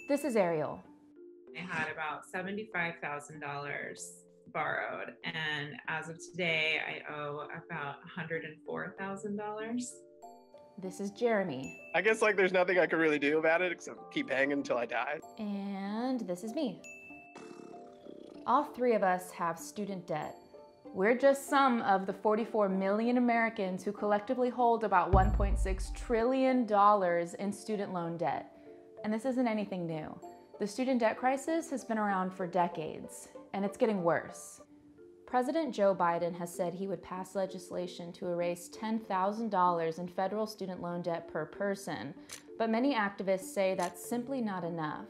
This is Ariel. I had about $75,000 borrowed, and as of today, I owe about $104,000. This is Jeremy. I guess there's nothing I could really do about it except keep paying until I die. And this is me. All three of us have student debt. We're just some of the 44 million Americans who collectively hold about $1.6 trillion in student loan debt. And this isn't anything new. The student debt crisis has been around for decades, and it's getting worse. President Joe Biden has said he would pass legislation to erase $10,000 in federal student loan debt per person, but many activists say that's simply not enough.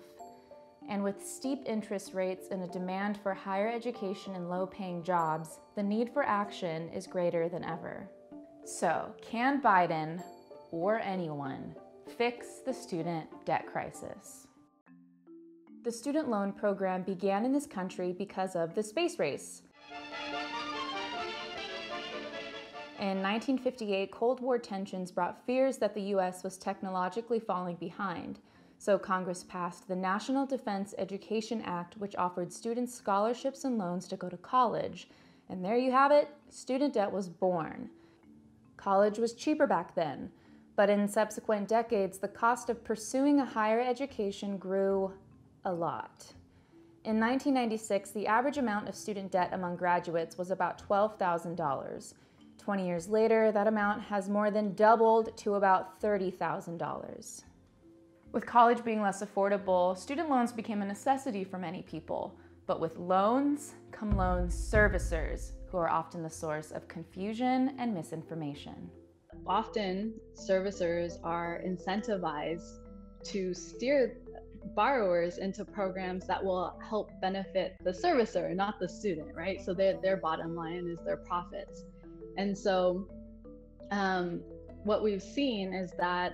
And with steep interest rates and a demand for higher education and low-paying jobs, the need for action is greater than ever. So, can Biden, or anyone, fix the student debt crisis? The student loan program began in this country because of the space race. In 1958, Cold War tensions brought fears that the U.S. was technologically falling behind. So Congress passed the National Defense Education Act, which offered students scholarships and loans to go to college. And there you have it, student debt was born. College was cheaper back then, but in subsequent decades, the cost of pursuing a higher education grew a lot. In 1996, the average amount of student debt among graduates was about $12,000. 20 years later, that amount has more than doubled to about $30,000. With college being less affordable, student loans became a necessity for many people. But with loans come loan servicers, who are often the source of confusion and misinformation. Often, servicers are incentivized to steer borrowers into programs that will help benefit the servicer, not the student, right? So their bottom line is their profits. And so what we've seen is that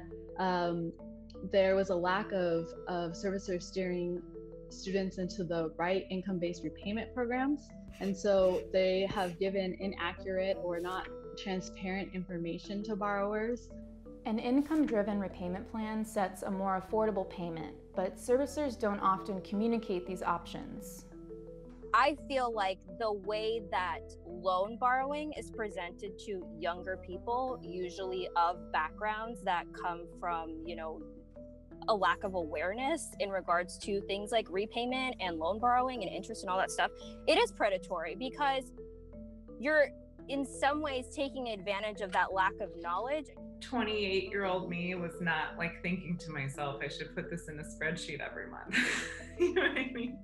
there was a lack of servicers steering students into the right income-based repayment programs. And so they have given inaccurate or not transparent information to borrowers. An income-driven repayment plan sets a more affordable payment, but servicers don't often communicate these options. I feel like the way that loan borrowing is presented to younger people, usually of backgrounds that come from, a lack of awareness in regards to things like repayment and loan borrowing and interest and all that stuff, it is predatory because you're in some ways taking advantage of that lack of knowledge. 28-year-old me was not thinking to myself, I should put this in a spreadsheet every month. You know what I mean?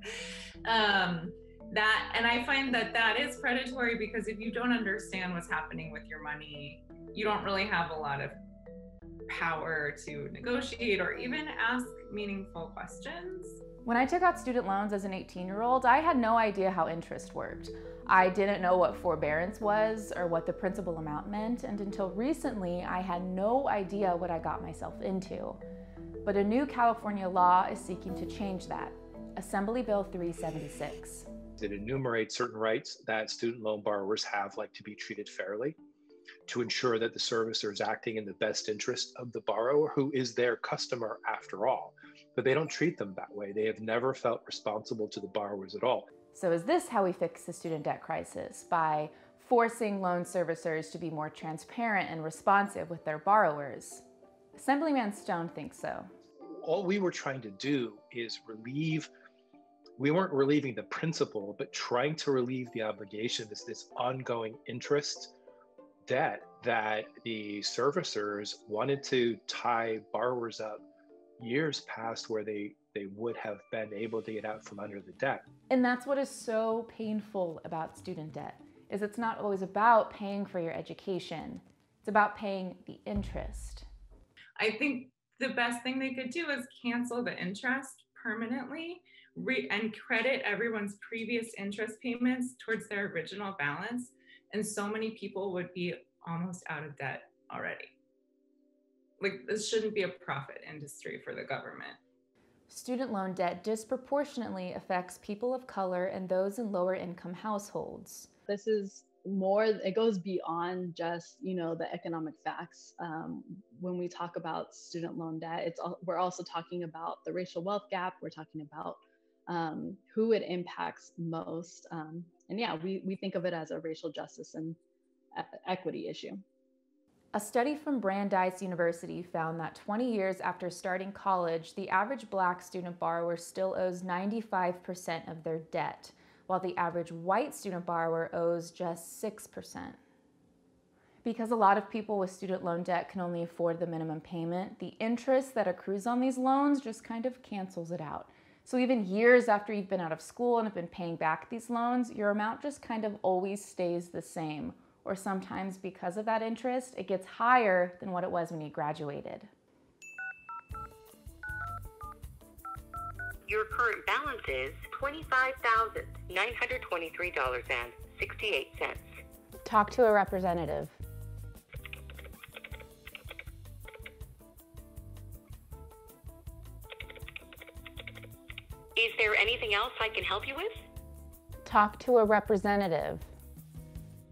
And I find that is predatory because if you don't understand what's happening with your money, you don't really have a lot of power to negotiate or even ask meaningful questions. When I took out student loans as an 18-year-old, I had no idea how interest worked. I didn't know what forbearance was or what the principal amount meant, and until recently, I had no idea what I got myself into. But a new California law is seeking to change that, Assembly Bill 376. It enumerates certain rights that student loan borrowers have, like to be treated fairly, to ensure that the servicer is acting in the best interest of the borrower, who is their customer after all. But they don't treat them that way. They have never felt responsible to the borrowers at all. So is this how we fix the student debt crisis? By forcing loan servicers to be more transparent and responsive with their borrowers? Assemblyman Stone thinks so. All we were trying to do is we weren't relieving the principal, but trying to relieve the obligation, this ongoing interest debt that the servicers wanted to tie borrowers up years past where they would have been able to get out from under the debt. And that's what is so painful about student debt, is it's not always about paying for your education. It's about paying the interest. I think the best thing they could do is cancel the interest permanently and credit everyone's previous interest payments towards their original balance. And so many people would be almost out of debt already. This shouldn't be a profit industry for the government. Student loan debt disproportionately affects people of color and those in lower income households. This is it goes beyond just, the economic facts. When we talk about student loan debt, we're also talking about the racial wealth gap. We're talking about who it impacts most. And yeah, we think of it as a racial justice and equity issue. A study from Brandeis University found that 20 years after starting college, the average Black student borrower still owes 95% of their debt, while the average white student borrower owes just 6%. Because a lot of people with student loan debt can only afford the minimum payment, the interest that accrues on these loans just kind of cancels it out. So even years after you've been out of school and have been paying back these loans, your amount just kind of always stays the same. Or sometimes because of that interest, it gets higher than what it was when you graduated. Your current balance is $25,923.68. Talk to a representative. Is there anything else I can help you with? Talk to a representative.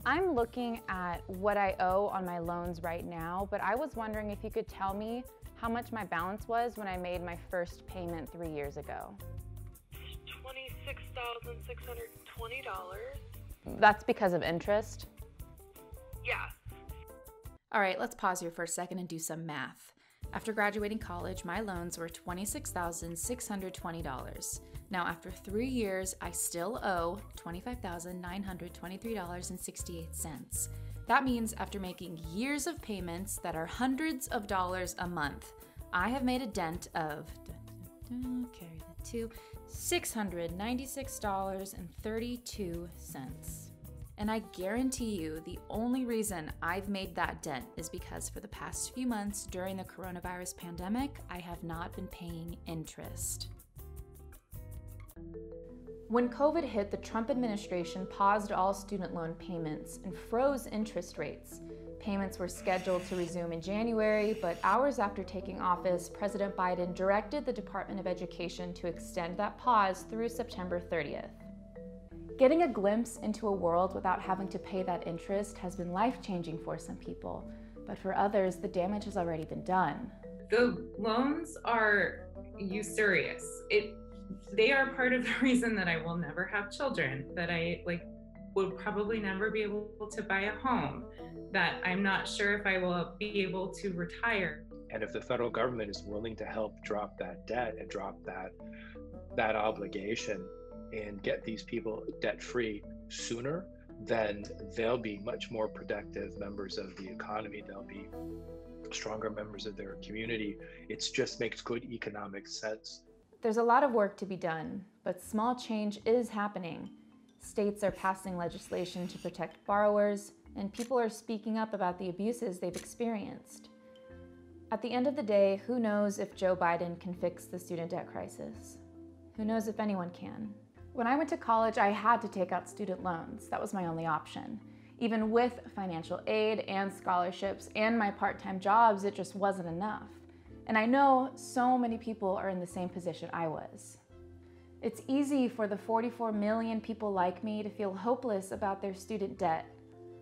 I'm looking at what I owe on my loans right now, but I was wondering if you could tell me how much my balance was when I made my first payment 3 years ago. $26,620. That's because of interest? Yeah. All right, let's pause here for a second and do some math. After graduating college, my loans were $26,620. Now, after 3 years, I still owe $25,923.68. That means after making years of payments that are hundreds of dollars a month, I have made a dent of carry the two, $696.32. And I guarantee you the only reason I've made that dent is because for the past few months during the coronavirus pandemic, I have not been paying interest. When COVID hit, the Trump administration paused all student loan payments and froze interest rates. Payments were scheduled to resume in January, but hours after taking office, President Biden directed the Department of Education to extend that pause through September 30th. Getting a glimpse into a world without having to pay that interest has been life-changing for some people, but for others, the damage has already been done. The loans are usurious. They are part of the reason that I will never have children, that I would probably never be able to buy a home, that I'm not sure if I will be able to retire. And if the federal government is willing to help drop that debt and drop that obligation and get these people debt-free sooner, then they'll be much more productive members of the economy. They'll be stronger members of their community. It just makes good economic sense. There's a lot of work to be done, but small change is happening. States are passing legislation to protect borrowers, and people are speaking up about the abuses they've experienced. At the end of the day, who knows if Joe Biden can fix the student debt crisis? Who knows if anyone can? When I went to college, I had to take out student loans. That was my only option. Even with financial aid and scholarships and my part-time jobs, it just wasn't enough. And I know so many people are in the same position I was. It's easy for the 44 million people like me to feel hopeless about their student debt.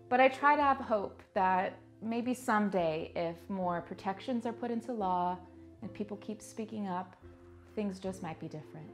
But I try to have hope that maybe someday, if more protections are put into law and people keep speaking up, things just might be different.